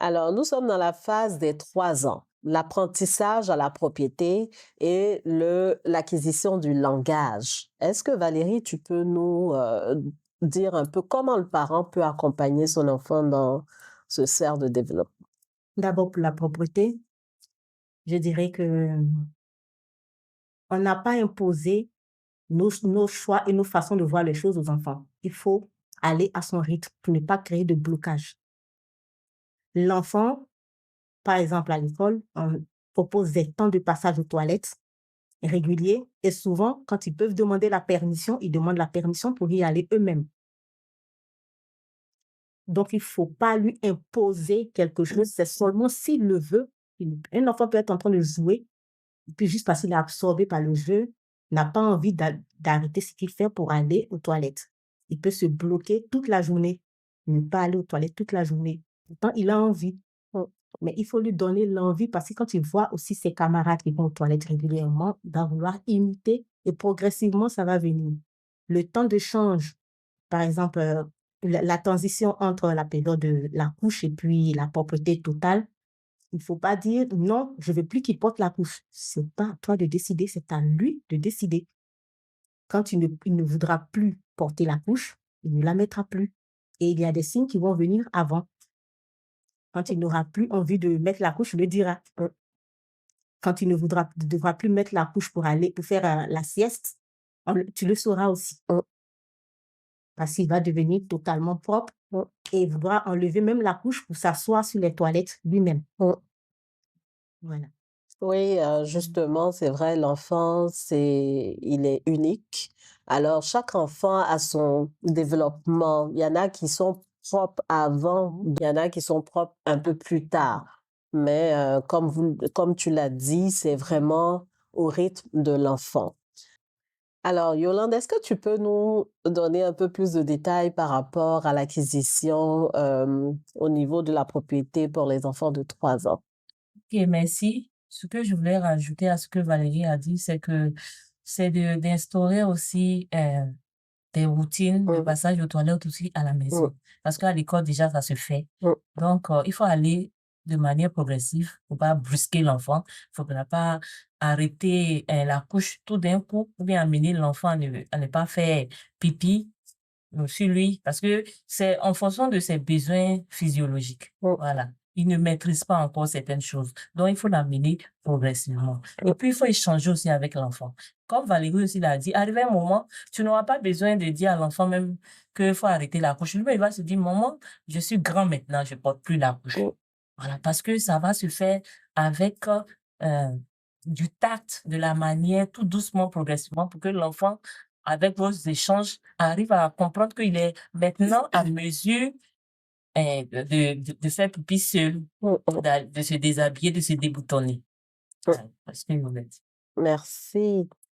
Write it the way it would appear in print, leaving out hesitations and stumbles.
Alors, nous sommes dans la phase des 3 ans, l'apprentissage à la propriété et l'acquisition du langage. Est-ce que Valérie, tu peux nous dire un peu comment le parent peut accompagner son enfant dans ce sphère de développement? D'abord, pour la propreté, je dirais que on n'a pas imposé nos choix et nos façons de voir les choses aux enfants. Il faut aller à son rythme pour ne pas créer de blocage. L'enfant, par exemple à l'école, on propose des temps de passage aux toilettes réguliers et souvent, quand ils peuvent demander la permission, ils demandent la permission pour y aller eux-mêmes. Donc, il ne faut pas lui imposer quelque chose, c'est seulement s'il le veut. Un enfant peut être en train de jouer, puis juste parce qu'il est absorbé par le jeu, n'a pas envie d'arrêter ce qu'il fait pour aller aux toilettes. Il peut se bloquer toute la journée, ne pas aller aux toilettes toute la journée. Pourtant, il a envie. Mais il faut lui donner l'envie parce que quand il voit aussi ses camarades qui vont aux toilettes régulièrement, il va vouloir imiter et progressivement, ça va venir. Le temps de change, par exemple, la transition entre la période de la couche et puis la propreté totale, il ne faut pas dire: «Non, je ne veux plus qu'il porte la couche». C'est pas à toi de décider, c'est à lui de décider. Quand il ne voudra plus porter la couche, il ne la mettra plus et il y a des signes qui vont venir avant. Quand il n'aura plus envie de mettre la couche, il le dira. Quand il ne devra plus mettre la couche pour faire, la sieste, tu le sauras aussi. Parce qu'il va devenir totalement propre et il voudra enlever même la couche pour s'asseoir sur les toilettes lui-même. Voilà. Oui, Mmh. justement, c'est vrai, l'enfant, il est unique. Alors, chaque enfant a son développement. Il y en a qui sont propres avant, il y en a qui sont propres un peu plus tard. Mais comme tu l'as dit, c'est vraiment au rythme de l'enfant. Alors, Yolande, est-ce que tu peux nous donner un peu plus de détails par rapport à l'acquisition au niveau de la propriété pour les enfants de 3 ans? OK, merci. Ce que je voulais rajouter à ce que Valérie a dit, c'est d'instaurer aussi, des routines de Mm, passage aux toilettes aussi à la mm, maison. Parce qu'à l'école, déjà, ça se fait. mm. Donc, il faut aller de manière progressive. Faut pas brusquer l'enfant. Faut pas arrêter, la couche tout d'un coup ou bien amener l'enfant à ne pas faire pipi sur lui parce que c'est en fonction de ses besoins physiologiques. Mm. Voilà. Il ne maîtrise pas encore certaines choses. Donc, il faut l'amener progressivement. Et puis, il faut échanger aussi avec l'enfant. Comme Valérie aussi l'a dit, arrivé un moment, tu n'auras pas besoin de dire à l'enfant même qu'il faut arrêter la couche. Lui, il va se dire, maman, je suis grand maintenant, je porte plus la couche. Mm. Voilà. Parce que ça va se faire avec, du tact, de la manière, tout doucement, progressivement, pour que l'enfant avec vos échanges, arrive à comprendre qu'il est maintenant à mesure de faire pipi seul, Mm, mm, de se déshabiller, de se déboutonner. mm. Voilà, parce que vous êtes. Merci.